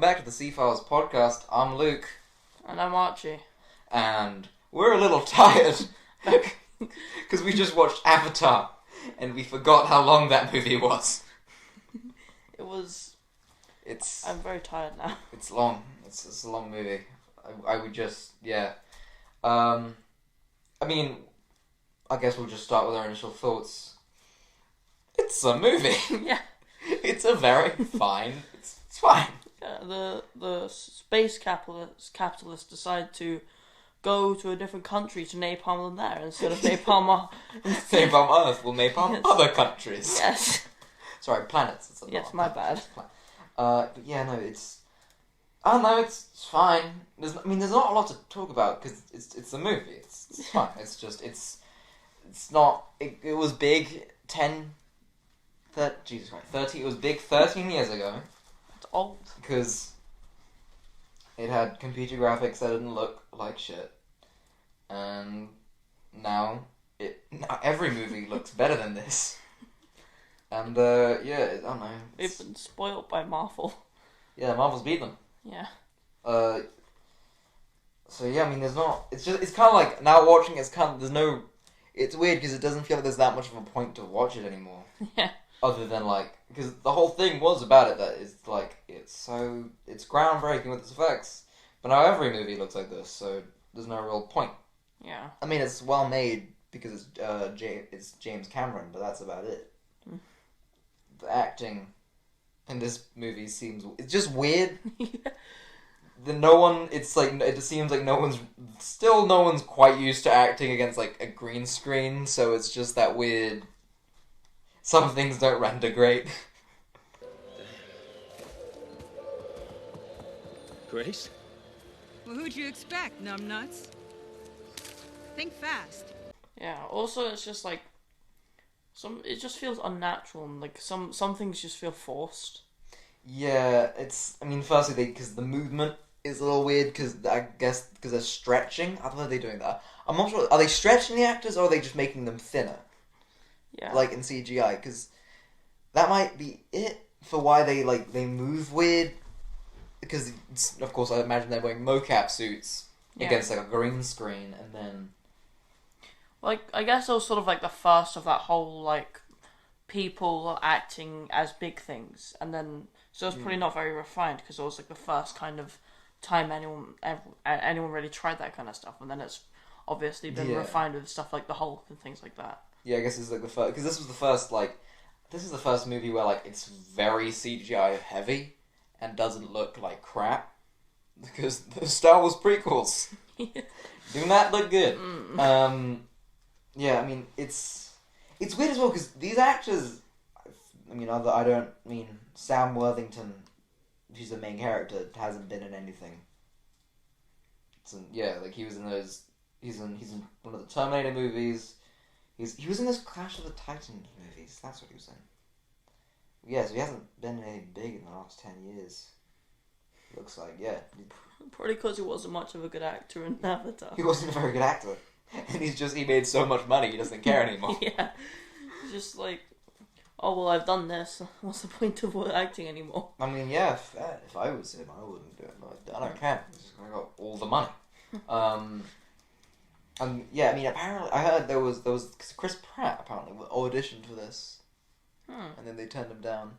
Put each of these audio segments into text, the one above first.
back to the C-Files podcast. I'm Luke. And I'm Archie. And we're a little tired. Because we just watched Avatar. And we forgot how long that movie was. I'm very tired now. It's long. It's a long movie. I would just... Yeah. I guess we'll just start with our initial thoughts. It's a movie. Yeah. It's a very fine... It's fine. Yeah, the space capitalists decide to go to a different country to napalm them there instead of napalm Napalm Earth will napalm other countries. Yes. Sorry, planets. Yes, my bad. But yeah, no, it's... I don't know, it's fine. There's not a lot to talk about because it's a movie. It's fine. It's just it's not. It was big 30. It was big 13 years ago. It's old because it had computer graphics that didn't look like shit, and now every movie looks better than this. And yeah, I don't know. They've been spoiled by Marvel. Yeah, Marvel's beat them. Yeah. So yeah, there's not. It's kind of like now watching. There's no. It's weird because it doesn't feel like there's that much of a point to watch it anymore. Yeah. Other than because the whole thing was about it that it's groundbreaking with its effects, but now every movie looks like this, so there's no real point. Yeah. It's well made because it's James Cameron, but that's about it. Mm. The acting in this movie it's just weird. Yeah. It just seems like no one's quite used to acting against a green screen, so it's just that weird. Some things don't render great. Grace? Well, who'd you expect, numbnuts? Think fast. Yeah. Also, it's just it just feels unnatural, and some things just feel forced. Yeah, firstly, because the movement is a little weird, because I guess because they're stretching. I don't know if they're doing that. I'm not sure. Are they stretching the actors, or are they just making them thinner? Yeah. In CGI, because that might be it for why they move weird. Because, of course, I imagine they're wearing mocap suits against a green screen, and then... I guess it was sort of the first of that whole, people acting as big things, and then... So it was probably not very refined, because it was, the first kind of time anyone really tried that kind of stuff, and then it's obviously been refined with stuff like the Hulk and things like that. Yeah, I guess it's the first... Because this was the first, This is the first movie where, it's very CGI heavy and doesn't look like crap. Because the Star Wars prequels do not look good. Yeah, it's weird as well, because these actors... Sam Worthington, who's the main character, hasn't been in anything. He was in those... He's in one of the Terminator movies... He was in those Clash of the Titans movies. That's what he was in. Yeah, so he hasn't been in anything big in the last 10 years. Looks like, yeah. Probably because he wasn't much of a good actor in Avatar. He wasn't a very good actor. And he made so much money he doesn't care anymore. Yeah. He's just oh, well, I've done this. What's the point of acting anymore? Yeah, if I was him, I wouldn't do it. I don't care. I got all the money. Apparently, I heard there was Chris Pratt apparently auditioned for this, and then they turned him down.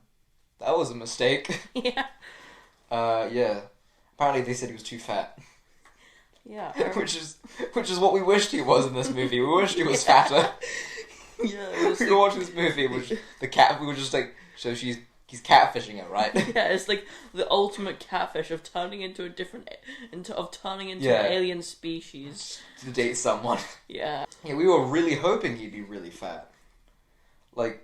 That was a mistake. Yeah. Yeah. Apparently, they said he was too fat. Yeah. which is what we wished he was in this movie. We wished he was fatter. Yeah. We were watching this movie, which the cat. We were just so he's catfishing her, right? Yeah, it's the ultimate catfish of turning into an alien species To date someone. Yeah. Yeah, we were really hoping he'd be really fat. It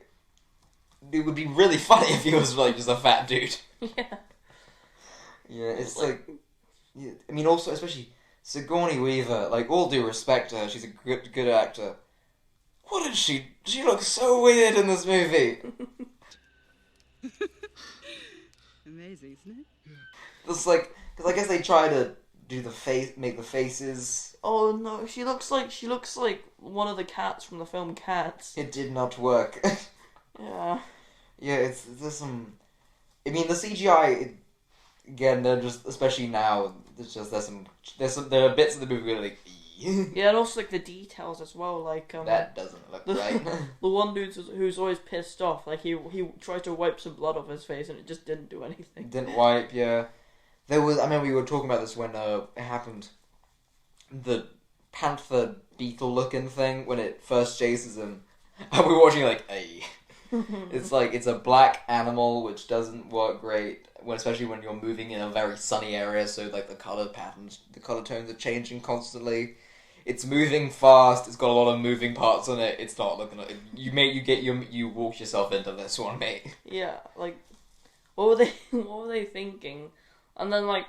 would be really funny if he was just a fat dude. Yeah. Yeah, it's also, especially Sigourney Weaver, all due respect to her, she's a good actor. What is she? She looks so weird in this movie. Amazing, isn't it? It's because I guess they try to do make the faces. Oh no, she looks like one of the cats from the film Cats. It did not work. Yeah. Yeah, there's some... the CGI, again, they're just, especially now, there are bits of the movie where like, Yeah, and also like the details as well. Like that doesn't look right. The one dude who's always pissed off. Like he tried to wipe some blood off his face and it just didn't do anything. Didn't wipe. Yeah, there was. I remember we were talking about this when it happened. The panther beetle looking thing when it first chases him, and we were watching like, hey. It's like, it's a black animal which doesn't work great, especially when you're moving in a very sunny area, so like the colour patterns, the colour tones are changing constantly. It's moving fast, it's got a lot of moving parts on it, it's not looking like... You walk yourself into this one, mate. Yeah, like, what were they thinking? And then like,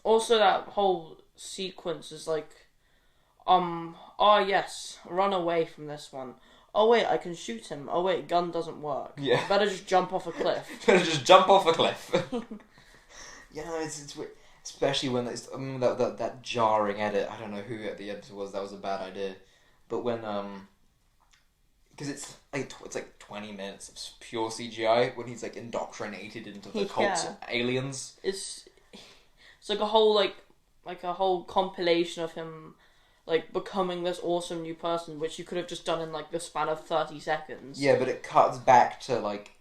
also that whole sequence is like, oh yes, run away from this one. Oh wait, I can shoot him. Oh wait, gun doesn't work. Yeah. Better just jump off a cliff. Better just jump off a cliff. Yeah, it's weird. Especially when it's that jarring edit. I don't know who the editor was. That was a bad idea. But when because it's like 20 minutes of pure CGI when he's like indoctrinated into the cult of aliens. It's like a whole like a whole compilation of him like becoming this awesome new person, which you could have just done in like the span of 30 seconds. Yeah, but it cuts back to like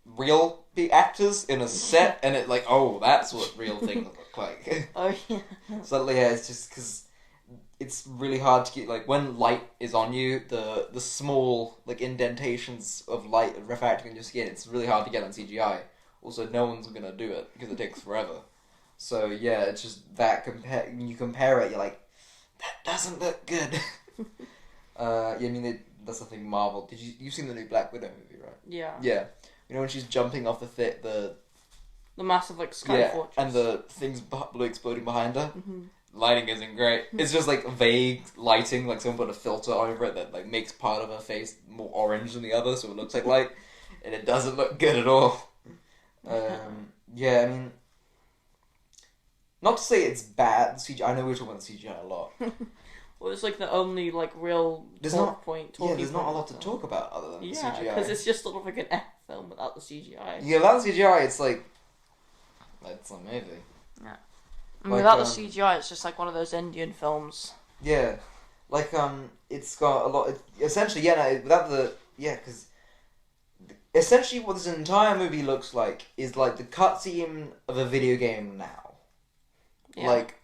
real actors in a set, and it like, oh, that's what real things look like. Oh yeah. So yeah, it's just because it's really hard to get, like, when light is on you, the small like indentations of light refracting in your skin, it's really hard to get on CGI. Also, no one's gonna do it because it takes forever. So yeah, it's just that when you compare it, you're like, that doesn't look good. Yeah, I mean, that's the thing. Marvel. You've seen the new Black Widow movie, right? Yeah. Yeah. You know when she's jumping off the massive like sky fortress, and the things blue exploding behind her. Mm-hmm. Lighting isn't great. It's just like vague lighting, like someone put a filter over it that like makes part of her face more orange than the other, so it looks like light, and it doesn't look good at all. Yeah, I mean, not to say it's bad. CGI. I know we're talking about the CGI a lot. Well, it's like the only like real there's talking point. There's not a lot to talk about other than the CGI. Yeah, because it's just sort of like an F film without the CGI. Yeah, without the CGI, it's like it's amazing. Yeah, and Like, without the CGI, it's just like one of those Indian films. Yeah, like it's got a lot. Essentially, because essentially what this entire movie looks like is like the cutscene of a video game now. Yeah. Like,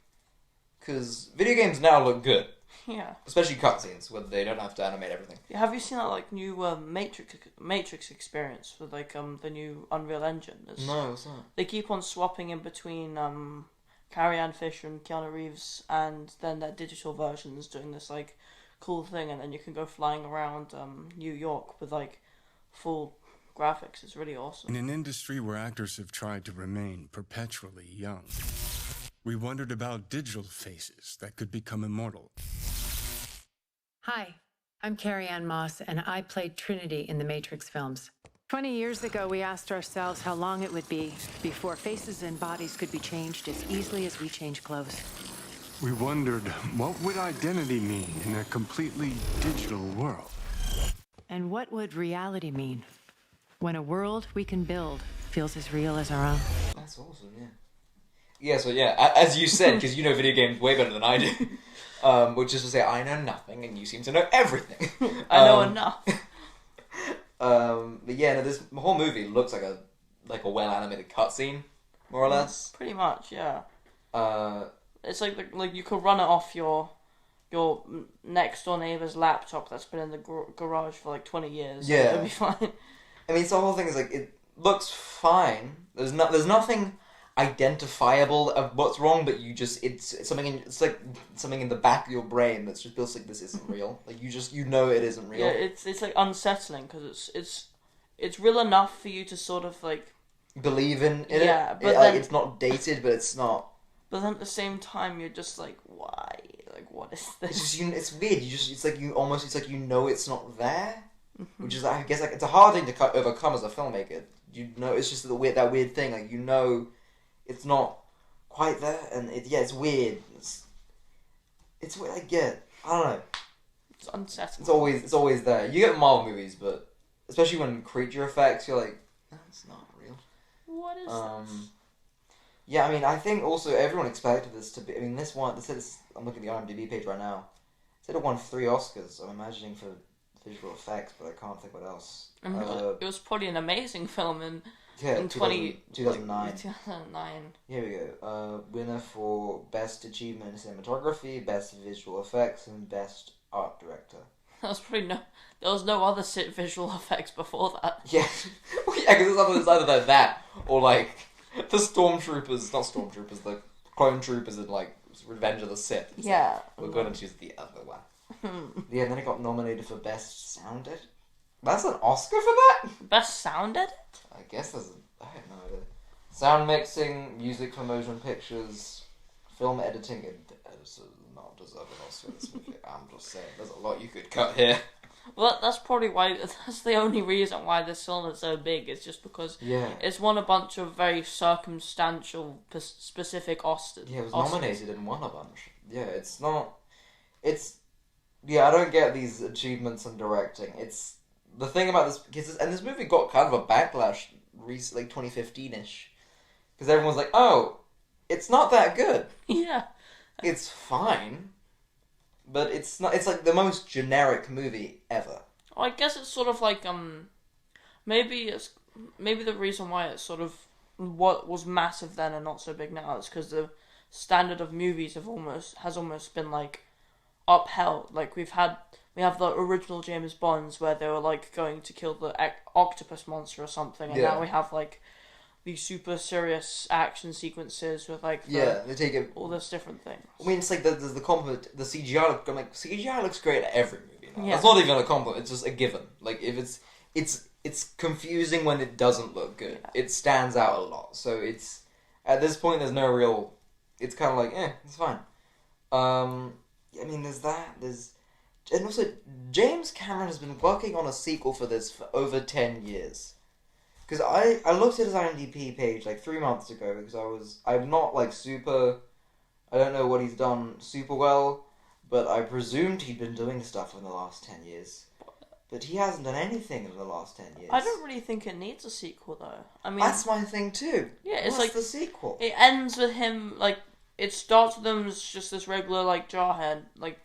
because video games now look good. Yeah. Especially cutscenes, where they don't have to animate everything. Yeah, have you seen that like new Matrix experience with like the new Unreal Engine? No, what's that? They keep on swapping in between Carrie-Anne Fisher and Keanu Reeves, and then their digital versions doing this like cool thing, and then you can go flying around New York with like full graphics. It's really awesome. In an industry where actors have tried to remain perpetually young, we wondered about digital faces that could become immortal. Hi, I'm Carrie-Anne Moss, and I played Trinity in the Matrix films. 20 years ago, we asked ourselves how long it would be before faces and bodies could be changed as easily as we change clothes. We wondered, what would identity mean in a completely digital world? And what would reality mean when a world we can build feels as real as our own? That's awesome, yeah. Yeah, so yeah, as you said, because you know video games way better than I do, which is to say, I know nothing and you seem to know everything. I know enough. But yeah, no, this whole movie looks like a well animated cutscene, more or less. Pretty much, yeah. It's like you could run it off your next door neighbor's laptop that's been in the garage for like 20 years. Yeah, it'd be fine. I mean, so the whole thing is like, it looks fine. There's nothing identifiable of what's wrong, but it's something in the back of your brain that's just feels like this isn't real. Like you know it isn't real. Yeah, it's like unsettling because it's real enough for you to sort of like believe in it. Yeah, but then, then it's not dated, but it's not. But then at the same time, you're just like, why? Like, what is this? It's just it's weird. It's like you know it's not there, which is I guess like it's a hard thing to overcome as a filmmaker. You know, it's just that weird thing. Like you know, it's not quite there, and it's weird. It's weird. I get. I don't know. It's unsettling. It's always there. You get Marvel movies, but especially when creature effects, you're like, that's not real. What is this? Yeah, I mean, I think also everyone expected this to be... I mean, I'm looking at the IMDb page right now. It said it won 3 Oscars, I'm imagining for visual effects, but I can't think what else. It was probably an amazing film in 2009. 2009. Here we go. Winner for Best Achievement in Cinematography, Best Visual Effects, and Best Art Director. There was no other visual effects before that. Yeah. Well, yeah, because it's either that, or like, the the clone troopers in like Revenge of the Sith. Yeah. We're going to choose the other one. Yeah, and then it got nominated for Best Sound Edit. That's an Oscar for that? Best sound edit? I guess I have no idea. Sound mixing, music for motion pictures, film editing, and editors not deserve an Oscar for this movie. I'm just saying, there's a lot you could cut here. Well, that's probably why. That's the only reason why this film is so big. It's just because it's won a bunch of very circumstantial, specific Oscars. Yeah, it was nominated and won a bunch. Yeah, it's not. Yeah, I don't get these achievements in directing. It's the thing about this movie got kind of a backlash, like 2015-ish, because everyone's like, "Oh, it's not that good." Yeah, it's fine, but it's not. It's like the most generic movie ever. Well, I guess it's sort of like maybe the reason why it's sort of what was massive then and not so big now is because the standard of movies has almost been like upheld. Like we have the original James Bonds where they were like going to kill the octopus monster or something, and now we have like these super serious action sequences with like they take it all those different things. I mean, it's like there's the compliment. The CGI CGI looks great at every movie now. Yeah. That's not even a compliment. It's just a given. Like if it's confusing when it doesn't look good. Yeah. It stands out a lot. So it's at this point there's no real. It's kind of like it's fine. I mean, and also James Cameron has been working on a sequel for this for over 10 years. Because I looked at his IMDb page like 3 months ago because I'm not like super. I don't know what he's done super well, but I presumed he'd been doing stuff in the last 10 years. But he hasn't done anything in the last 10 years. I don't really think it needs a sequel though. I mean, that's my thing too. Yeah, it's What's like the sequel. It ends with him like. It starts with him as just this regular, like, jarhead, like,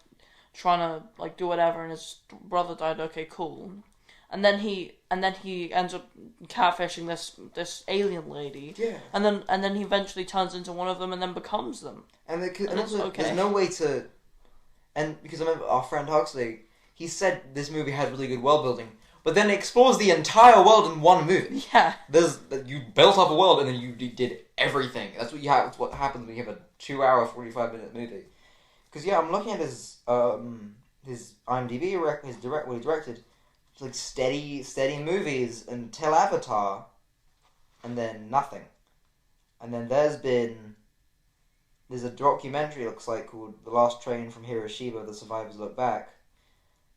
trying to, like, do whatever, and his brother died, okay, cool. And then he ends up catfishing this alien lady. Yeah. And then he eventually turns into one of them and then becomes them. And also, there's no way to... And because I remember our friend Huxley, he said this movie had really good world building, but then it explores the entire world in one movie. Yeah. You built up a world and then you did everything. That's what you have. That's what happens when you have a 2-hour, 45-minute movie. Because I'm looking at his IMDb what he directed. It's like steady movies until Avatar, and then nothing. And then there's a documentary, it looks like, called The Last Train from Hiroshima, The Survivors Look Back.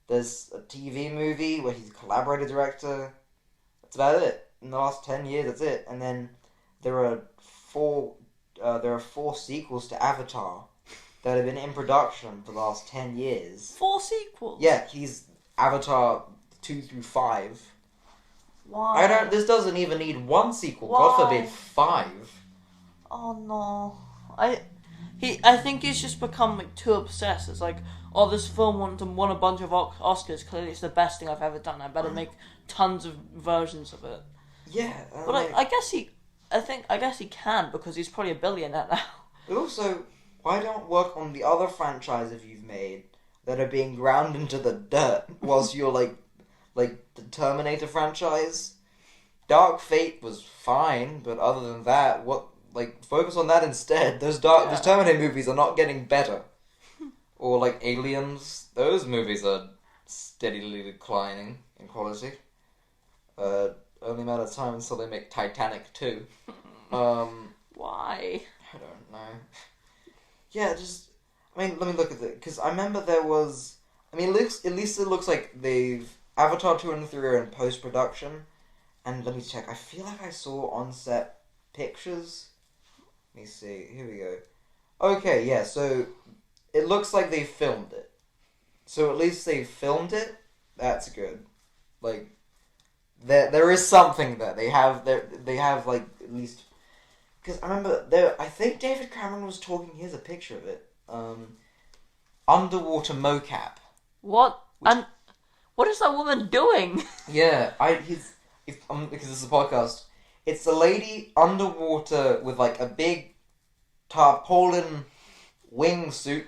There's a TV movie where he's a collaborator director. That's about it. In the last 10 years, that's it. And then there are 4 sequels to Avatar that have been in production for the last 10 years. 4 sequels? Yeah, he's Avatar 2 through 5. Why? This doesn't even need 1 sequel. Why? God forbid 5. Oh no. I think he's just become like too obsessed. It's like, oh, this film won a bunch of Oscars. Clearly, it's the best thing I've ever done. I better make tons of versions of it. Yeah, but I guess he can because he's probably a billionaire now. But also, why don't work on the other franchises you've made that are being ground into the dirt whilst you're like the Terminator franchise? Dark Fate was fine, but other than that, focus on that instead. Those Terminator movies are not getting better. Or like Aliens, those movies are steadily declining in quality. Only matter of time until they make Titanic 2. Why? I don't know. Yeah, let me look at it, because I remember there was... at least it looks like Avatar 2 and 3 are in post-production, and let me check, I feel like I saw on-set pictures. Let me see, here we go. Okay, yeah, so it looks like they filmed it. So at least they filmed it, that's good. Like, there is something there. They have like at least Because I remember there. I think David Cameron was talking. Here's a picture of it. Underwater mocap. What? And what is that woman doing? Yeah, because this is a podcast. It's a lady underwater with like a big tarpaulin wingsuit,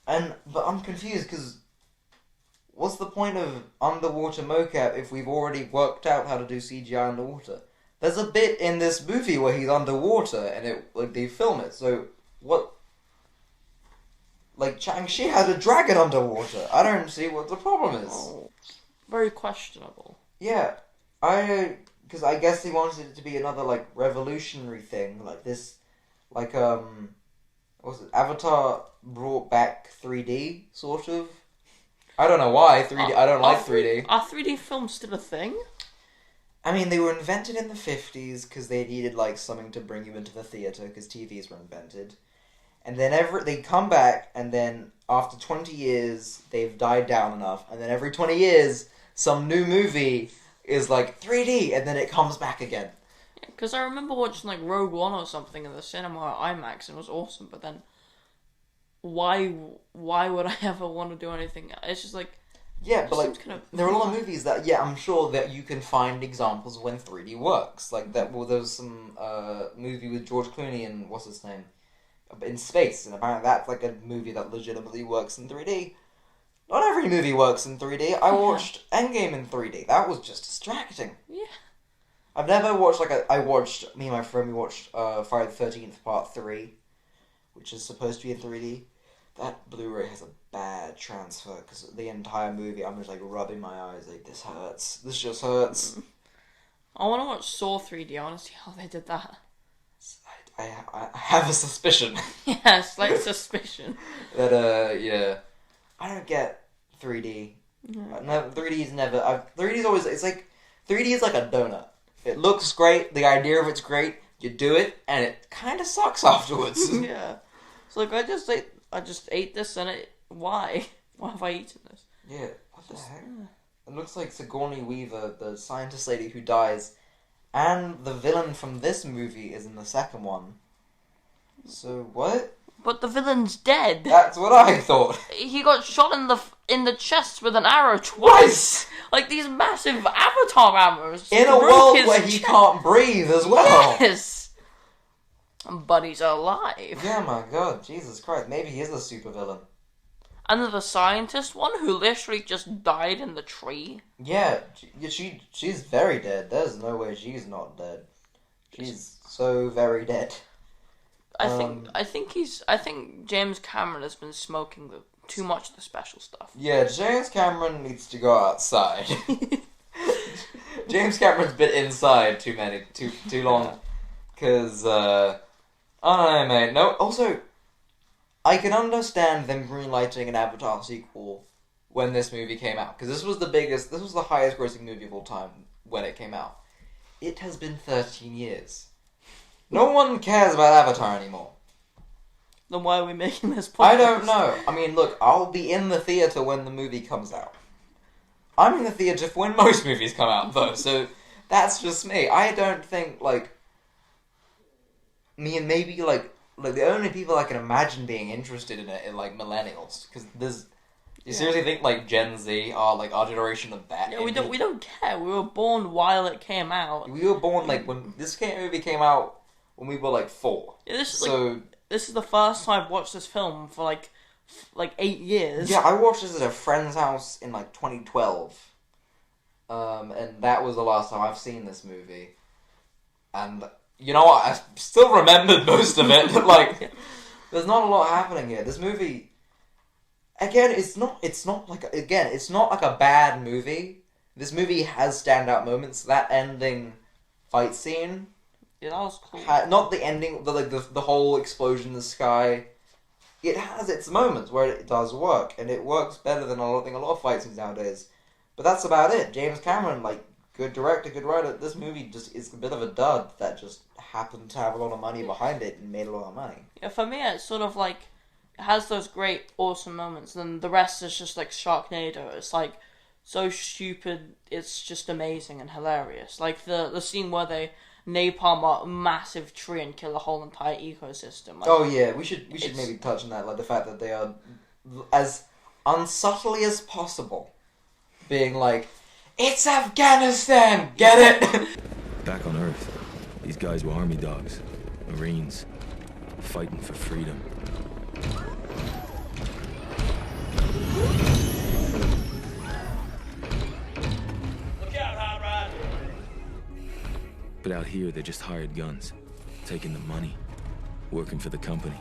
but I'm confused because what's the point of underwater mocap if we've already worked out how to do CGI underwater? There's a bit in this movie where he's underwater and they film it. So what? Like Shang-Chi had a dragon underwater. I don't see what the problem is. Oh, very questionable. Yeah, because I guess they wanted it to be another like revolutionary thing, like this, like what was it? Avatar brought back 3D, sort of. I don't know why 3D. I don't like 3D. Are 3D films still a thing? I mean, they were invented in the 50s because they needed like something to bring you into the theater because TVs were invented. And then they come back, and then after 20 years, they've died down enough. And then every 20 years, some new movie is like 3D, and then it comes back again. Because I remember watching like Rogue One or something in the cinema at IMAX, and it was awesome. But then, why would I ever want to do anything? It's just like yeah, but like there are a lot of movies that I'm sure that you can find examples when 3D works. Like that. Well, there was some movie with George Clooney and what's his name. In space, and apparently that's like a movie that legitimately works in 3D. Not every movie works in 3D. I watched Endgame in 3D. That was just distracting. Yeah. I've never watched me and my friend, we watched Friday the 13th Part 3, which is supposed to be in 3D. That Blu-ray has a bad transfer, because the entire movie I'm just like rubbing my eyes like, this hurts. This just hurts. I want to watch Saw 3D. I want to see how they did that. I have a suspicion. Yeah, slight suspicion. That, yeah. I don't get 3D. No, 3D is never... 3D is always... It's like... 3D is like a donut. It looks great, the idea of it's great, you do it, and it kind of sucks afterwards. Yeah. It's like, I just ate this, and why? Why have I eaten this? Yeah, what the heck? It looks like Sigourney Weaver, the scientist lady who dies... And the villain from this movie is in the second one. So, what? But the villain's dead. That's what I thought. He got shot in the chest with an arrow twice. Like these massive Avatar arrows. In a world where he can't breathe as well. Yes. But he's alive. Yeah, my god. Jesus Christ. Maybe he is a supervillain. And the scientist one who literally just died in the tree. Yeah, she's very dead. There's no way she's not dead. She's so very dead. I think James Cameron has been smoking too much of the special stuff. Yeah, James Cameron needs to go outside. James Cameron's been inside too long. Because, I don't know, mate. No, also... I can understand them greenlighting an Avatar sequel when this movie came out. Because this was the highest grossing movie of all time when it came out. It has been 13 years. No one cares about Avatar anymore. Then why are we making this podcast? I don't know. I mean, look, I'll be in the theatre when the movie comes out. I'm in the theatre for when most movies come out, though, so that's just me. I don't think, like... Me and maybe, like the only people I can imagine being interested in it are like millennials, because you seriously think like Gen Z are like our generation of that? Yeah, we don't care. We were born while it came out. We were born like when this movie came out when we were like 4. Yeah, this is the first time I've watched this film for like 8 years. Yeah, I watched this at a friend's house in like 2012, and that was the last time I've seen this movie, and. You know what? I still remembered most of it. Like, there's not a lot happening here. This movie, again, it's not like a bad movie. This movie has standout moments. That ending fight scene, yeah, that was cool. Not the ending, the whole explosion in the sky. It has its moments where it does work, and it works better than a lot of fight scenes nowadays. But that's about it. James Cameron, like, good director, good writer. This movie just is a bit of a dud that just happened to have a lot of money behind it and made a lot of money. Yeah, for me, it's sort of like, it has those great, awesome moments, and then the rest is just like Sharknado. It's like, so stupid, it's just amazing and hilarious. Like the scene where they napalm a massive tree and kill a whole entire ecosystem. Like, Oh yeah, we should maybe touch on that, like the fact that they are as unsubtly as possible being like, it's Afghanistan, get it? Back on Earth, these guys were army dogs, Marines, fighting for freedom. Look out, Hot Rod! But out here, they're just hired guns, taking the money, working for the company.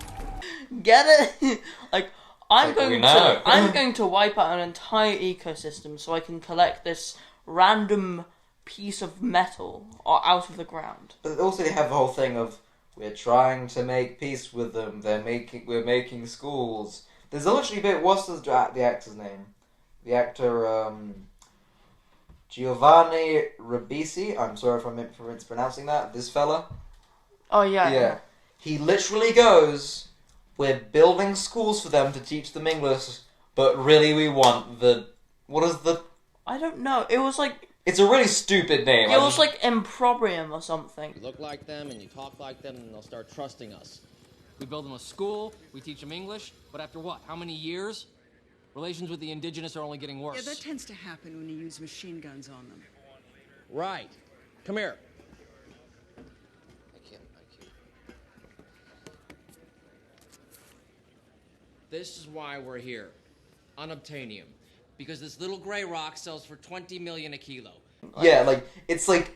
Get it? Like, I'm Like, we know. going to wipe out an entire ecosystem so I can collect this random piece of metal out of the ground. But also they have the whole thing of, we're trying to make peace with them, we're making schools. There's literally a bit, what's the actor's name? The actor, Giovanni Ribisi, I'm sorry if I'm mispronouncing that, this fella. Oh, yeah. Yeah. He literally goes, we're building schools for them to teach them English, but really we want I don't know. It was like... It's a really stupid name. It was like improbrium or something. You look like them and you talk like them and they'll start trusting us. We build them a school, we teach them English, but after what? How many years? Relations with the indigenous are only getting worse. Yeah, that tends to happen when you use machine guns on them. Right. Come here. I can't. This is why we're here. Unobtainium. Because this little gray rock sells for 20 million a kilo. Yeah, like, it's like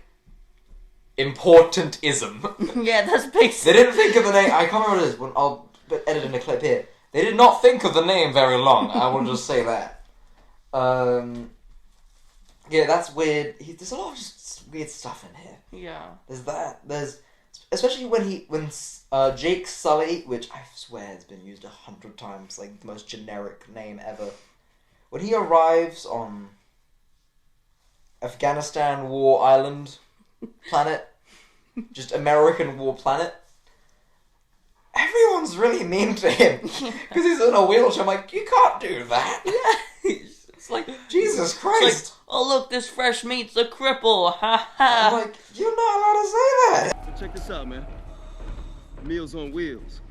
importantism. Yeah, that's basically... They didn't think of the name. I can't remember what it is. I'll edit in a clip here. They did not think of the name very long. I will just say that. Yeah, that's weird. There's a lot of just weird stuff in here. Yeah. There's that. There's especially when Jake Sully, which I swear has been used 100 times, like the most generic name ever. When he arrives on Afghanistan War Island planet, just American War planet, everyone's really mean to him because he's in a wheelchair. I'm like, you can't do that. Yeah. It's like, Jesus it's Christ. like, oh look, this fresh meat's a cripple. Ha ha. I'm like, you're not allowed to say that. Check this out, man. Meals on wheels.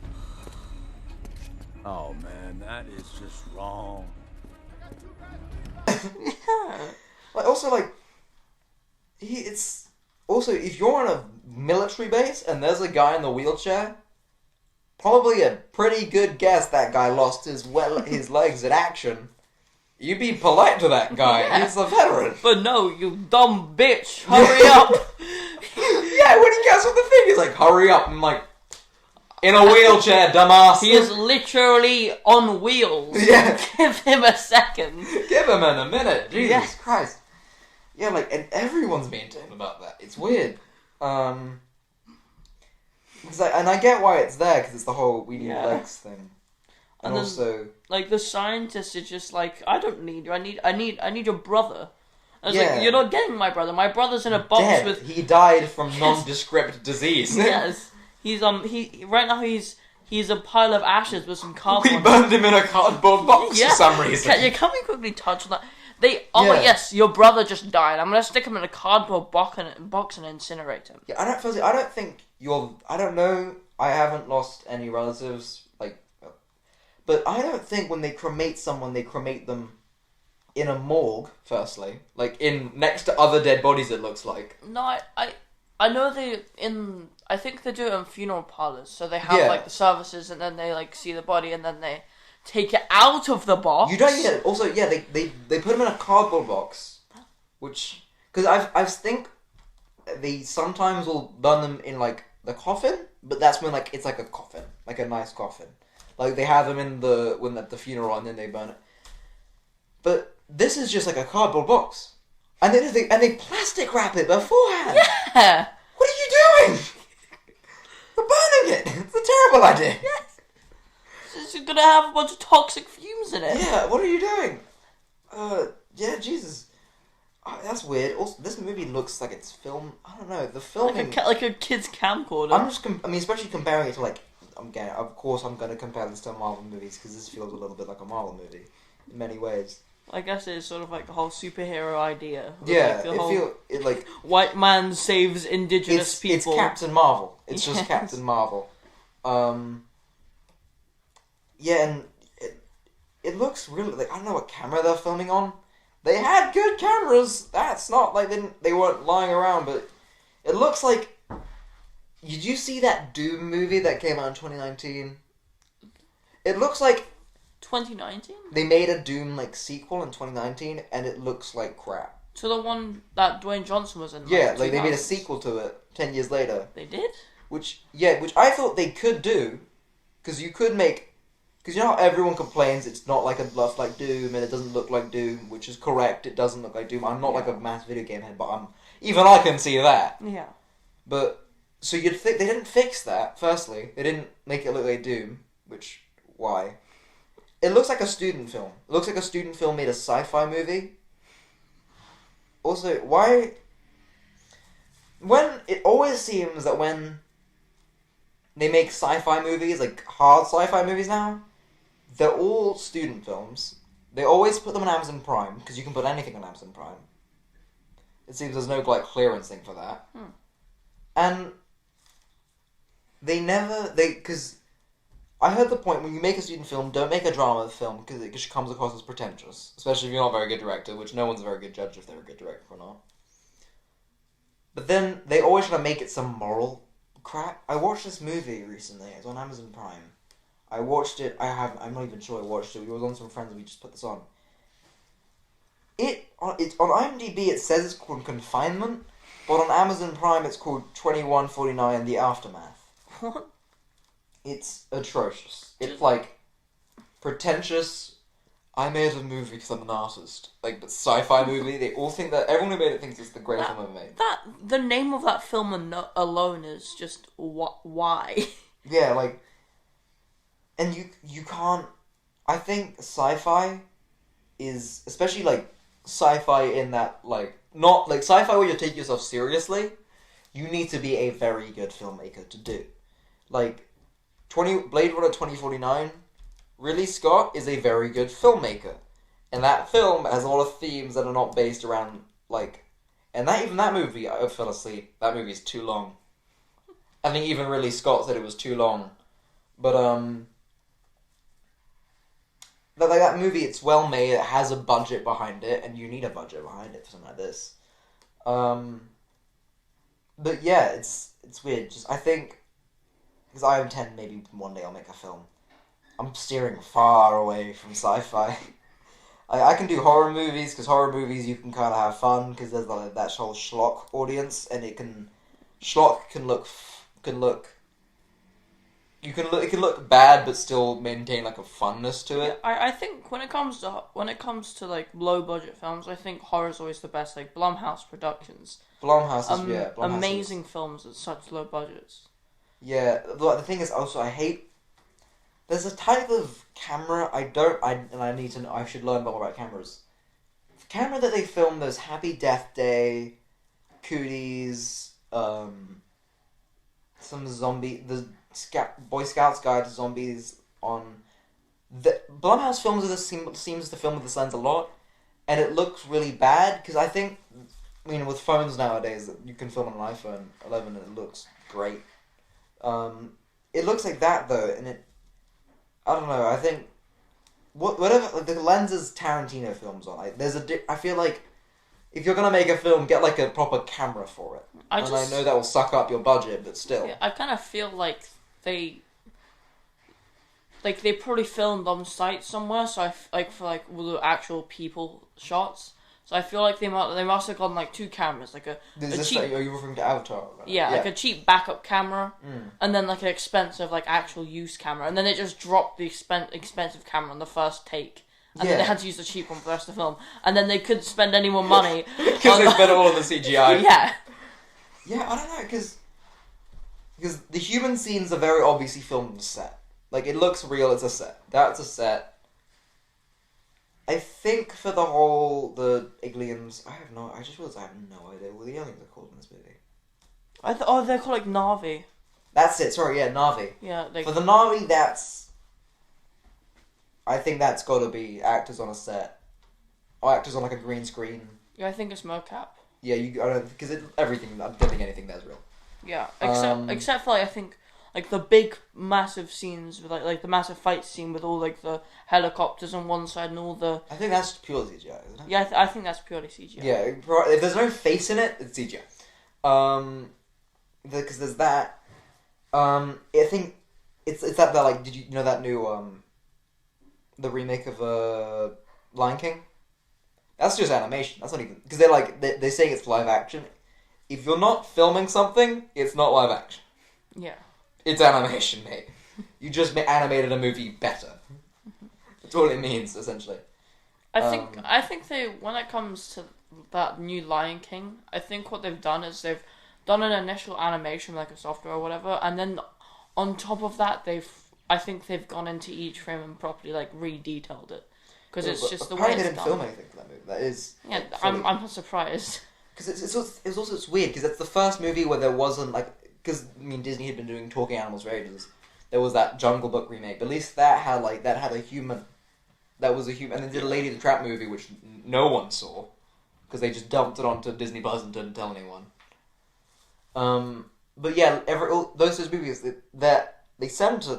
Oh man, that is just wrong. Yeah. Like, also, like, it's also, if you're on a military base and there's a guy in the wheelchair, probably a pretty good guess that guy lost his legs in action. You be polite to that guy. Yeah. He's a veteran. But no, you dumb bitch. Hurry up. Yeah, when he gets on the thing, he's like, hurry up. I'm like, in a wheelchair, dumbass. He is literally on wheels. Yeah. Give him a second. Give him in a minute. Jesus Yes. Christ. Yeah, like, and everyone's mean to him about that. It's weird. Because I get why it's there, because it's the whole we need Yeah. legs thing. And then, also, like, the scientist is just like, I don't need you. I need your brother. I was Yeah. like, you're not getting my brother. My brother's in a box dead. with... He died from nondescript disease. Yes. He's, right now he's a pile of ashes with some We cardboard. burned him in a cardboard box Yeah. for some reason. Can we quickly touch on that? Oh Yeah. yes, your brother just died. I'm gonna stick him in a cardboard box and incinerate him. Yeah, I don't think I don't know. I haven't lost any relatives, but I don't think when they cremate someone, they cremate them in a morgue. Firstly, like in next to other dead bodies, it looks like. No, I know I think they do it in funeral parlors. So they have Yeah. like the services, and then they like see the body, and then they take it out of the box. You don't get it. Also, yeah, they put them in a cardboard box, which because I think they sometimes will burn them in like the coffin, but that's when like it's like a coffin, like a nice coffin. Like they have them at the funeral and then they burn it. But this is just like a cardboard box, and they plastic wrap it beforehand. Yeah. What are you doing? You're burning it. It's a terrible idea. Yes. It's gonna have a bunch of toxic fumes in it. Yeah, what are you doing? Yeah, Jesus. Oh, that's weird. Also, this movie looks like it's filmed. I don't know. The filming. Like a kid's camcorder. I'm just. Especially comparing it to like. Of course, I'm going to compare this to Marvel movies because this feels a little bit like a Marvel movie in many ways. I guess it's sort of like the whole superhero idea. Yeah, like the whole like white man saves indigenous people. It's Captain Marvel. It's Yes. just Captain Marvel. Yeah, and it looks really like, I don't know what camera they're filming on. They had good cameras. That's not like they weren't lying around, but it looks like. Did you see that Doom movie that came out in 2019? It looks like 2019? they made a Doom like sequel in 2019, and it looks like crap. To the one that Dwayne Johnson was in. Yeah, like they made a 2000s. sequel to it 10 years later. They did? Which I thought they could do, because you could make. Because you know how everyone complains it's not like like Doom and it doesn't look like Doom, which is correct. It doesn't look like Doom. I'm not like a mass video game head, but even I can see that. Yeah. But so you'd think they didn't fix that. Firstly, they didn't make it look like Doom, which why? It looks like a student film. It looks like a student film made a sci-fi movie. Also, why? When it always seems that when they make sci-fi movies, like hard sci-fi movies now, they're all student films. They always put them on Amazon Prime, because you can put anything on Amazon Prime. It seems there's no like clearance thing for that. And because I heard the point, when you make a student film, don't make a drama film, because it just comes across as pretentious. Especially if you're not a very good director, which no one's a very good judge if they're a good director or not. But then, they always try to make it some moral crap. I watched this movie recently, it's on Amazon Prime. I watched it, I'm not even sure I watched it, we were on some friends and we just put this on. It's on IMDb it says it's called Confinement, but on Amazon Prime it's called 2149 The Aftermath. What? It's atrocious. It's like pretentious. I made a movie because I'm an artist. Like, the sci-fi movie, they all think that everyone who made it thinks it's the greatest film ever made. The name of that film alone is just why. Yeah, like, and you can't. I think sci-fi is, especially like sci-fi in that like not like sci-fi where you take yourself seriously. You need to be a very good filmmaker to do. Like, Blade Runner 2049. Ridley Scott is a very good filmmaker, and that film has a lot of themes that are not based around like, and that movie I fell asleep. That movie is too long. I think even Ridley Scott said it was too long, but that movie, it's well made. It has a budget behind it, and you need a budget behind it for something like this. But yeah, it's weird. Just I think because I intend maybe one day I'll make a film. I'm steering far away from sci-fi. I can do horror movies, because horror movies you can kind of have fun, because there's like that whole schlock audience, and it can look bad but still maintain like a funness to it. I think when it comes to like low budget films, I think horror is always the best. Like Blumhouse Productions. Blumhouse is amazing films at such low budgets. Yeah, the thing is also I hate. There's a type of camera I need to know. I should learn more about cameras. The camera that they film those Happy Death Day, Cooties, some zombie, the Boy Scouts Guide to Zombies on. The Blumhouse films seems to film with this lens a lot, and it looks really bad because I think, with phones nowadays you can film on an iPhone 11 and it looks great. It looks like that though, and it. I don't know. I think whatever like the lenses Tarantino films on. Like, I feel like if you're gonna make a film, get like a proper camera for it. I know that will suck up your budget, but still. Yeah, I kind of feel like they probably filmed on site somewhere. So for the actual people shots. So I feel like they must have gone like two cameras, like are you referring to Avatar? Right? Yeah, like a cheap backup camera, and then like an expensive like actual use camera, and then they just dropped the expensive camera on the first take, and then they had to use the cheap one for the rest of the film, and then they couldn't spend any more money because they spent all on the CGI. Yeah, I don't know because the human scenes are very obviously filmed on set. Like it looks real. It's a set. That's a set. I think for the aliens, I just realized I have no idea what the aliens are called in this movie. They're called like Na'vi. That's it, sorry, yeah, Na'vi. Yeah, for the Na'vi, I think that's gotta be actors on a set. actors on like a green screen. Yeah, I think it's mocap. Yeah, I don't because everything. I don't think anything there's real. Yeah, except for like I think like the big massive scenes with like the massive fight scene with all like the helicopters on one side and all the. I think that's pure CGI, isn't it? Yeah, I think that's purely CGI. Yeah, if there's no face in it, it's CGI. Because there's that. I think it's that like did you know that new the remake of Lion King? That's just animation. That's not even because they're saying it's live action. If you're not filming something, it's not live action. Yeah. It's animation, mate. You just animated a movie better. That's all it means, essentially. I think they when it comes to that new Lion King, I think what they've done is they've done an initial animation like a software or whatever, and then on top of that I think they've gone into each frame and properly like re-detailed it because it's just the way it's they didn't done. film anything for that movie. That is yeah. I'm not surprised because it's weird because it's the first movie where there wasn't like because Disney had been doing talking animals for ages. There was that Jungle Book remake, but at least that had a human. That was a human, and they did a Lady the Trap movie which no one saw because they just dumped it onto Disney Plus and didn't tell anyone. But yeah, those movies they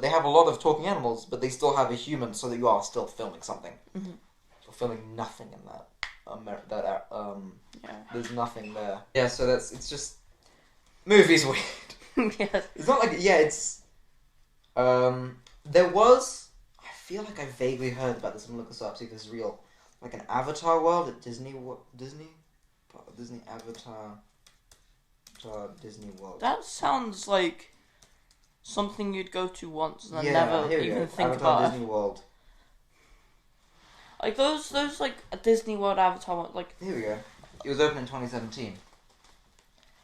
have a lot of talking animals, but they still have a human, so that you are still filming something. Mm-hmm. You're filming nothing in that. Yeah. There's nothing there. Yeah, so it's just movies weird. Yes. It's not like it's. There was. I feel like I vaguely heard about this. I'm gonna look this up, see if this is real. Like an Avatar world at Disney Avatar. Disney World. That sounds like something you'd go to once and then Yeah, never here we even go. think Avatar about. Disney World. Like those like a Disney World Avatar like. Here we go. It was opened in 2017.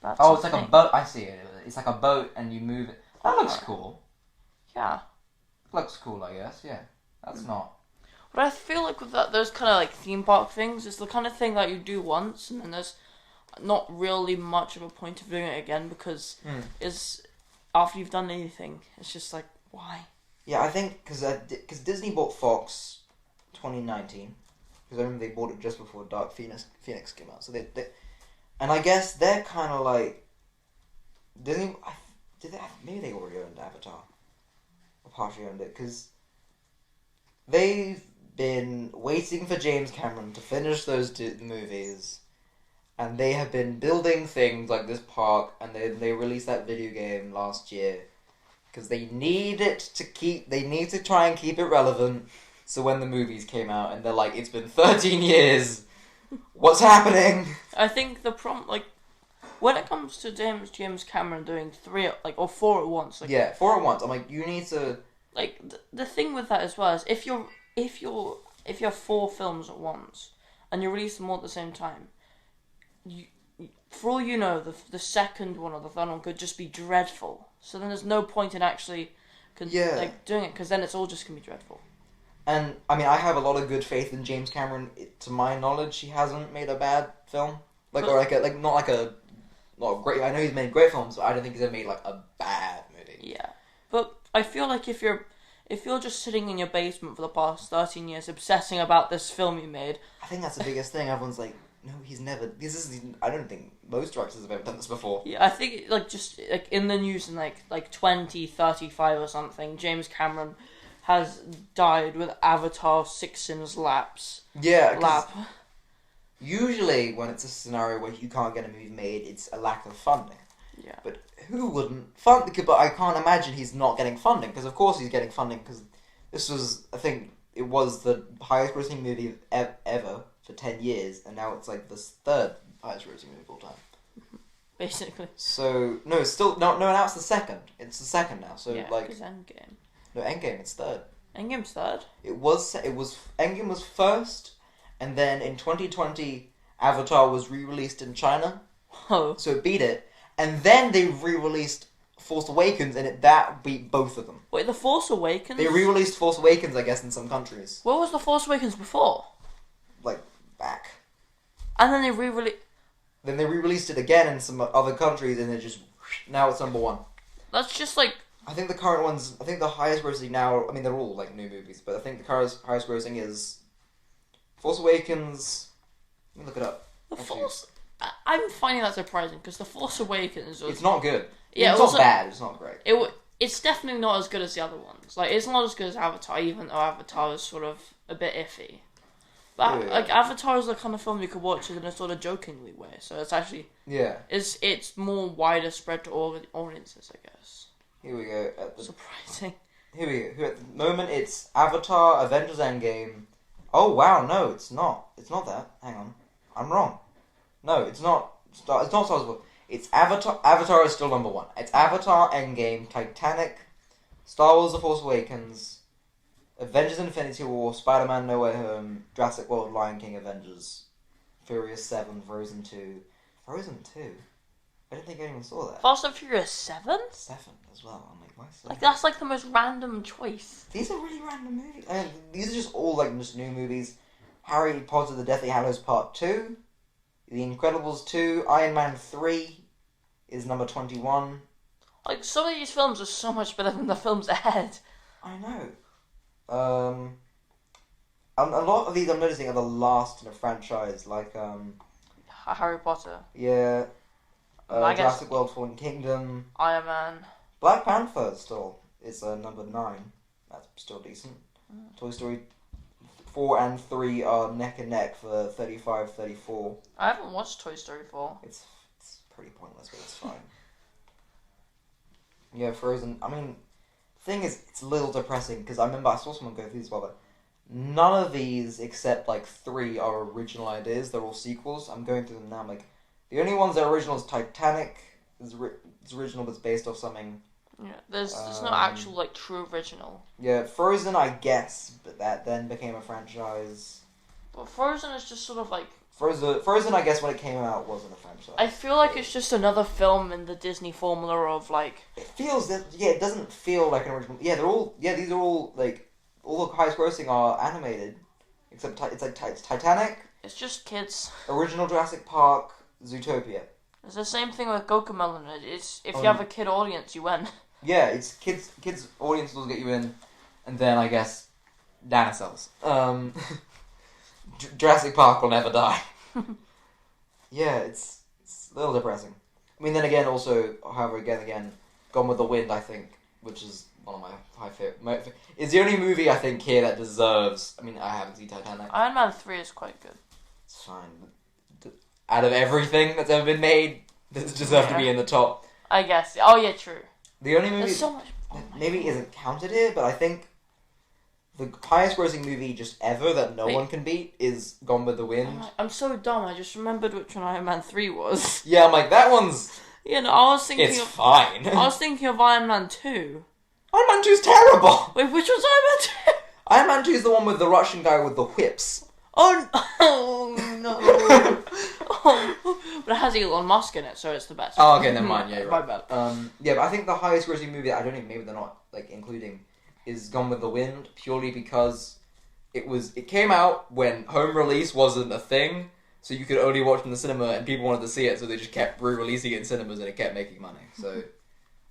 That's it's like thing. a boat. I see it. It's like a boat, and you move it. That looks cool. Yeah. Looks cool, I guess. Yeah. That's not. But I feel like with those kind of like theme park things, it's the kind of thing that you do once, and then there's not really much of a point of doing it again because it's after you've done anything, it's just like why? Yeah, I think because Disney bought Fox 2019 because I remember they bought it just before Dark Phoenix came out. So they and I guess they're kind of like Disney. Maybe they already owned Avatar or partially owned it because they've been waiting for James Cameron to finish those movies. And they have been building things like this park, and they released that video game last year because they need to try and keep it relevant. So when the movies came out, and they're like, it's been 13 years, what's happening? I think the when it comes to James Cameron doing 3 or 4 at once, 4 at once. I'm like, you need to the thing with that as well is if you have 4 films at once and you release them all at the same time. For all you know, the second one or the third one could just be dreadful. So then there's no point in actually doing it because then it's all just gonna be dreadful. And I mean, I have a lot of good faith in James Cameron. To my knowledge, he hasn't made a bad film, not great. I know he's made great films, but I don't think he's ever made like a bad movie. Yeah, but I feel like if you're just sitting in your basement for the past 13 years obsessing about this film you made, I think that's the biggest thing. Everyone's like. No, he's never. I don't think most directors have ever done this before. Yeah, I think just in the news in like 2035 or something, James Cameron has died with Avatar 6 in his laps. Yeah, usually when it's a scenario where you can't get a movie made, it's a lack of funding. Yeah. But who wouldn't fund? But I can't imagine he's not getting funding because of course he's getting funding because this was it was the highest grossing movie ever. For 10 years, and now it's like the 3rd highest grossing movie of all time. Basically. So, no, it's still... No, now it's the 2nd. It's the 2nd now, so yeah, like... Endgame. No, Endgame, it's 3rd. Endgame's 3rd? Endgame was 1st, and then in 2020, Avatar was re-released in China. Oh. So it beat it, and then they re-released Force Awakens, and that beat both of them. Wait, The Force Awakens? They re-released Force Awakens, I guess, in some countries. Where was The Force Awakens before? Back. And then they re-released... Then they re-released it again in some other countries, and now it's number 1. That's just like... I think the current ones... I think the highest grossing now... I mean, they're all, new movies, but I think the highest grossing is... Force Awakens, Let me look it up. The Actually, Force. I'm finding that surprising because The Force Awakens was. It's not good. Yeah, it's also, not bad. It's not great. It's definitely not as good as the other ones. Like, it's not as good as Avatar, even though Avatar is sort of a bit iffy. But like Avatar is the kind of film you could watch it in a sort of jokingly way. So it's actually it's more wider spread to all audiences, I guess. Here we go. Surprising. Here we go. Here at the moment, it's Avatar, Avengers Endgame. Oh wow, no, it's not. It's not that. Hang on, I'm wrong. No, it's not. It's not Star Wars. It's Avatar. Avatar is still number one. It's Avatar, Endgame, Titanic, Star Wars: The Force Awakens, Avengers: Infinity War, Spider-Man: No Way Home, Jurassic World, Lion King, Avengers, Furious 7, Frozen 2. Frozen 2? I didn't think anyone saw that. Fast and Furious 7? 7 as well. I'm like, why 7? Like, that's like the most random choice. These are really random movies. I mean, these are just all like just new movies. Harry Potter: The Deathly Hallows Part 2, The Incredibles 2, Iron Man 3 is number 21. Like, some of these films are so much better than the films ahead. I know. A lot of these I'm noticing are the last in a franchise, like Harry Potter. Yeah. I guess Jurassic World: Fallen Kingdom. Iron Man. Black Panther still is number 9. That's still decent. Toy Story 4 and 3 are neck and neck for 35, 34. I haven't watched Toy Story 4. It's pretty pointless, but it's fine. Yeah, Frozen. I mean, the thing is, it's a little depressing because I remember I saw someone go through this well, but none of these except like 3 are original ideas. They're all sequels. I'm going through them now. I'm like, the only ones that are original is Titanic. It's original, but it's based off something. Yeah, there's no actual like true original. Yeah, Frozen, I guess, but that then became a franchise. But Frozen is just sort of like Frozen, I guess when it came out wasn't a franchise. I feel like it's just another film in the Disney formula of like. It feels that it doesn't feel like an original. Yeah, these are all like all the highest grossing are animated, except it's Titanic. It's just kids. Original Jurassic Park, Zootopia. It's the same thing with Cocomelon. It's if you have a kid audience, you win. Yeah, it's kids audience will get you in, and then I guess dinosaurs. Jurassic Park will never die. Yeah, it's a little depressing. I mean, then again, also, however, again, Gone with the Wind, I think, which is one of my favorite. It's the only movie I think here that deserves. I mean, I haven't seen Titanic. Iron Man 3 is quite good. It's fine. Out of everything that's ever been made, does it deserve to be in the top? I guess. Oh yeah, true. The only movie There's so much. maybe isn't counted here, but I think the highest grossing movie just ever that no one can beat is Gone with the Wind. I'm so dumb. I just remembered which one Iron Man 3 was. Yeah, I'm like, that one's... Yeah, no, I was thinking it's fine. I was thinking of Iron Man 2. Iron Man 2's terrible! Wait, which was Iron Man 2? Iron Man 2 is the one with the Russian guy with the whips. Oh no! But it has Elon Musk in it, so it's the best. Oh, okay, never mind. Yeah, you're right. My bad. Yeah, but I think the highest grossing movie, I don't even, maybe they're not like including, is Gone with the Wind, purely because it came out when home release wasn't a thing, so you could only watch it in the cinema, and people wanted to see it, so they just kept re-releasing it in cinemas, and it kept making money. So,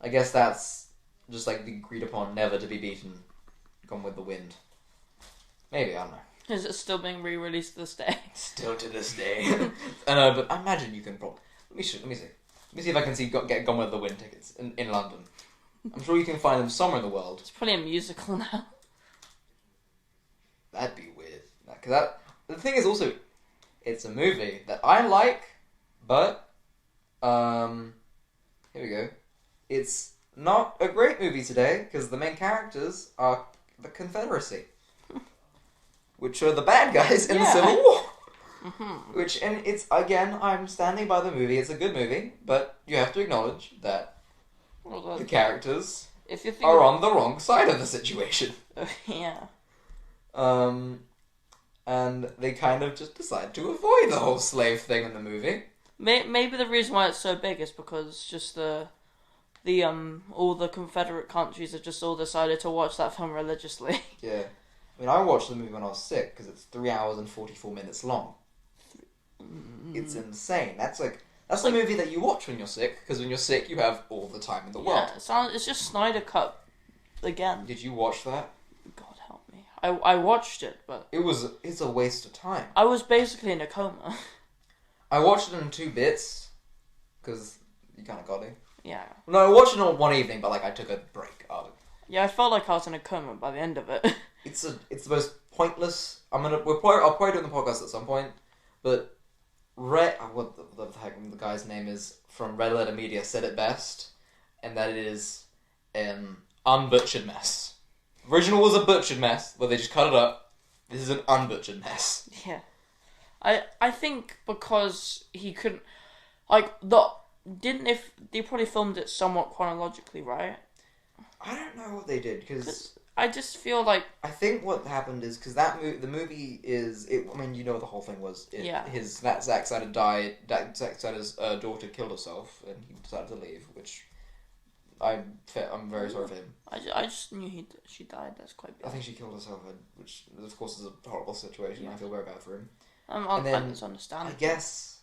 I guess that's just like the agreed upon, never to be beaten. Gone with the Wind. Maybe, I don't know. Is it still being re-released to this day? Still to this day. I know, but I imagine you can probably... Let me see. Let me see if I can get Gone with the Wind tickets in London. I'm sure you can find them somewhere in the world. It's probably a musical now. That'd be weird. The thing is also, it's a movie that I like, but... here we go. It's not a great movie today, because the main characters are the Confederacy. Which are the bad guys in the Civil War. Mm-hmm. And it's, again, I'm standing by the movie. It's a good movie, but you have to acknowledge that the characters are on the wrong side of the situation. Yeah. And they kind of just decide to avoid the whole slave thing in the movie. Maybe the reason why it's so big is because just all the Confederate countries have just all decided to watch that film religiously. Yeah. I mean, I watched the movie when I was sick, because it's 3 hours and 44 minutes long. It's insane. That's the movie that you watch when you're sick, because when you're sick, you have all the time in the world. Yeah, it's just Snyder Cut again. Did you watch that? God help me. I watched it, but it's a waste of time. I was basically in a coma. I watched it in 2 bits because you kind of got to. Yeah. No, I watched it on one evening, but like I took a break out of it. Yeah, I felt like I was in a coma by the end of it. It's the most pointless. I'll probably do it in the podcast at some point, but what the heck the guy's name is from Red Letter Media said it best, and that it is an unbutchered mess. Original was a butchered mess, where they just cut it up. This is an unbutchered mess. Yeah. I think because he couldn't, like, they probably filmed it somewhat chronologically, right? I don't know what they did, because I just feel like... I think what happened is, because the movie is... I mean, you know what the whole thing was. Zack Snyder died, Zack Snyder's daughter killed herself, and he decided to leave, which I'm very sorry for him. I just knew she died, that's quite bad. I think she killed herself, which of course is a horrible situation, I feel very bad for him. It's understandable. I guess,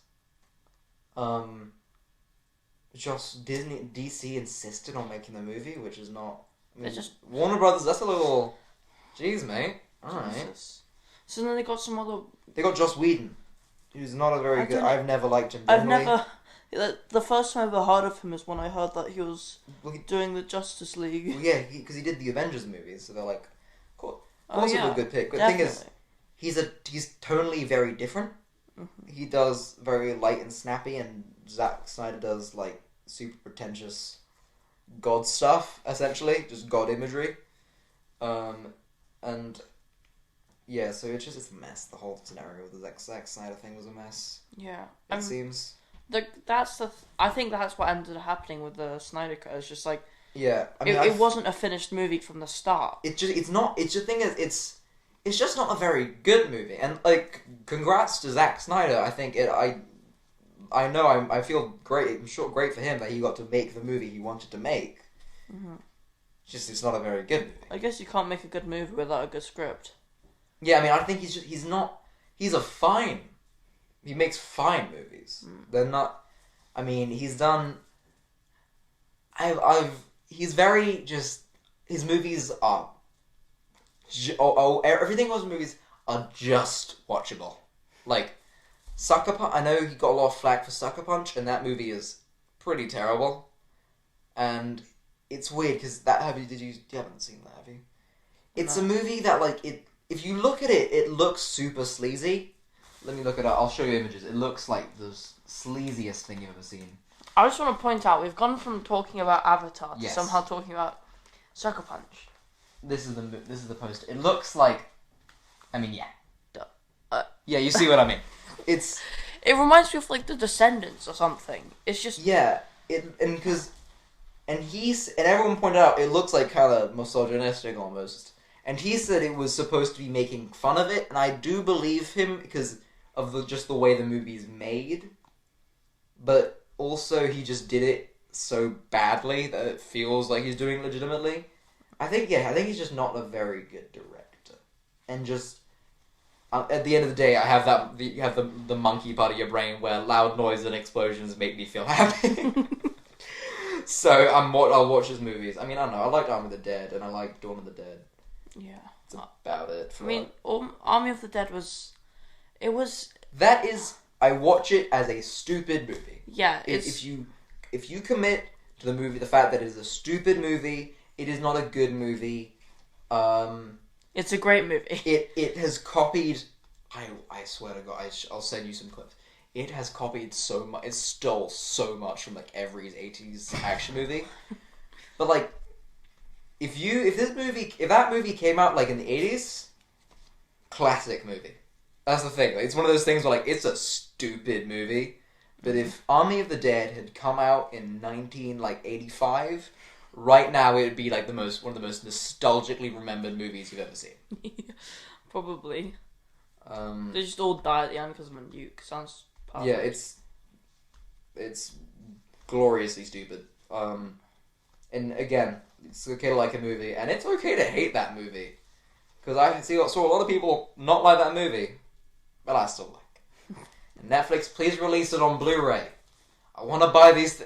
just DC insisted on making the movie, which is not... I mean, Warner Brothers, that's a little... Jeez, mate. Alright. So then they got some other... They got Joss Whedon, who's not a very good... I've never liked him generally. The first time I ever heard of him is when I heard that he was doing the Justice League. Well, yeah, because he did the Avengers movies, so they're like... Cool. Also a good pick. But the thing is, he's tonally very different. Mm-hmm. He does very light and snappy, and Zack Snyder does like super pretentious god stuff, essentially, just god imagery. And yeah, so it's a mess. The whole scenario with the Zack Snyder thing was a mess. Yeah, it seems. I think that's what ended up happening with the Snyder Cut. It's just like I mean, it wasn't a finished movie from the start. It's the thing is it's just not a very good movie. And like, congrats to Zack Snyder. I think I feel great. I'm sure great for him that he got to make the movie he wanted to make. Mm-hmm. It's not a very good movie. I guess you can't make a good movie without a good script. Yeah, I mean, I think he makes fine movies. They're not. I mean, he's done. He's very just. His movies are. Everything about his movies are just watchable. Like, Sucker Punch. I know he got a lot of flack for Sucker Punch, and that movie is pretty terrible. And it's weird because you haven't seen that, have you? It's a movie that if you look at it, it looks super sleazy. Let me look it up. I'll show you images. It looks like the sleaziest thing you've ever seen. I just want to point out, we've gone from talking about Avatar to somehow talking about Sucker Punch. This is the poster. It looks like... I mean, yeah. Yeah, you see what I mean. It reminds me of, like, The Descendants or something. It's just... Yeah. And everyone pointed out, it looks like kind of misogynistic almost. And he said it was supposed to be making fun of it, and I do believe him because of just the way the movie's made. But also, he just did it so badly that it feels like he's doing it legitimately. I think he's just not a very good director. And just, at the end of the day, you have the monkey part of your brain where loud noise and explosions make me feel happy. So, I'll watch his movies. I mean, I don't know, I like Army of the Dead, and I like Dawn of the Dead. Yeah. That's about it. I mean, Army of the Dead was... I watch it as a stupid movie. Yeah, if you commit to the movie, the fact that it is a stupid movie, it is not a good movie. It's a great movie. It has copied... I swear to God, I'll send you some clips. It has copied so much... It stole so much from, like, every 80s action movie. But, like... If that movie came out like in the 80s, classic movie. That's the thing. It's one of those things where like it's a stupid movie, but if Army of the Dead had come out in 1985, right now it would be like one of the most nostalgically remembered movies you've ever seen. Probably. They just all die at the end because of a nuke. Sounds perfect. Yeah, it's gloriously stupid. And again, it's okay to like a movie, and it's okay to hate that movie. Because I saw a lot of people not like that movie, but I still like it. And Netflix, please release it on Blu-ray. I want to buy these...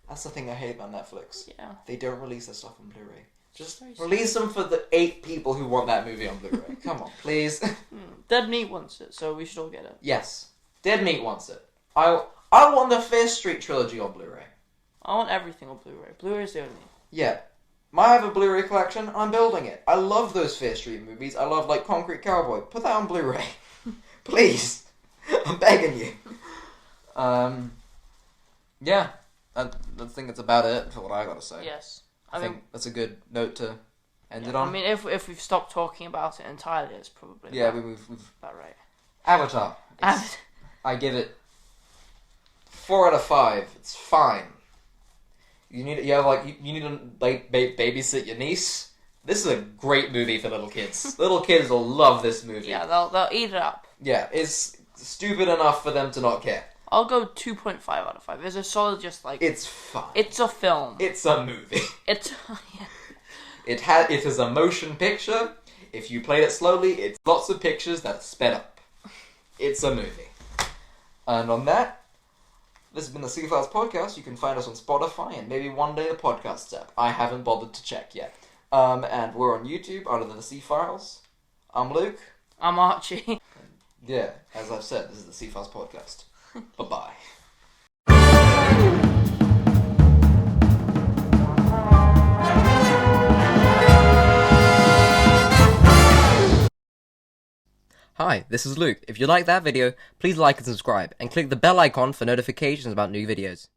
That's the thing I hate about Netflix. Yeah. They don't release their stuff on Blu-ray. Just release them for the 8 people who want that movie on Blu-ray. Come on, please. Dead Meat wants it, so we should all get it. Yes. Dead Meat wants it. I want the Fear Street trilogy on Blu-ray. I want everything on Blu-ray. Blu-ray's the only. Yeah. I have a Blu-ray collection. I'm building it. I love those Fear Street movies. I love, like, Concrete Cowboy. Put that on Blu-ray. Please. I'm begging you. Yeah. I think that's about it for what I gotta say. Yes. I think that's a good note to end it on. I mean, if we've stopped talking about it entirely, it's probably we've about right. Avatar. I give it 4 out of 5. It's fine. You need to babysit your niece. This is a great movie for little kids. Little kids will love this movie. Yeah, they'll eat it up. Yeah, it's stupid enough for them to not care. I'll go 2.5 out of 5. It's a solid, just like... It's fun. It's a film. It's a movie. It's... yeah. It is a motion picture. If you played it slowly, it's lots of pictures that are sped up. It's a movie. And on that, this has been the C-Files podcast. You can find us on Spotify and maybe one day the podcast app. I haven't bothered to check yet. And we're on YouTube under the C-Files. I'm Luke. I'm Archie. Yeah, as I've said, this is the C-Files podcast. Bye-bye. Hi, this is Luke. If you like that video, please like and subscribe, and click the bell icon for notifications about new videos.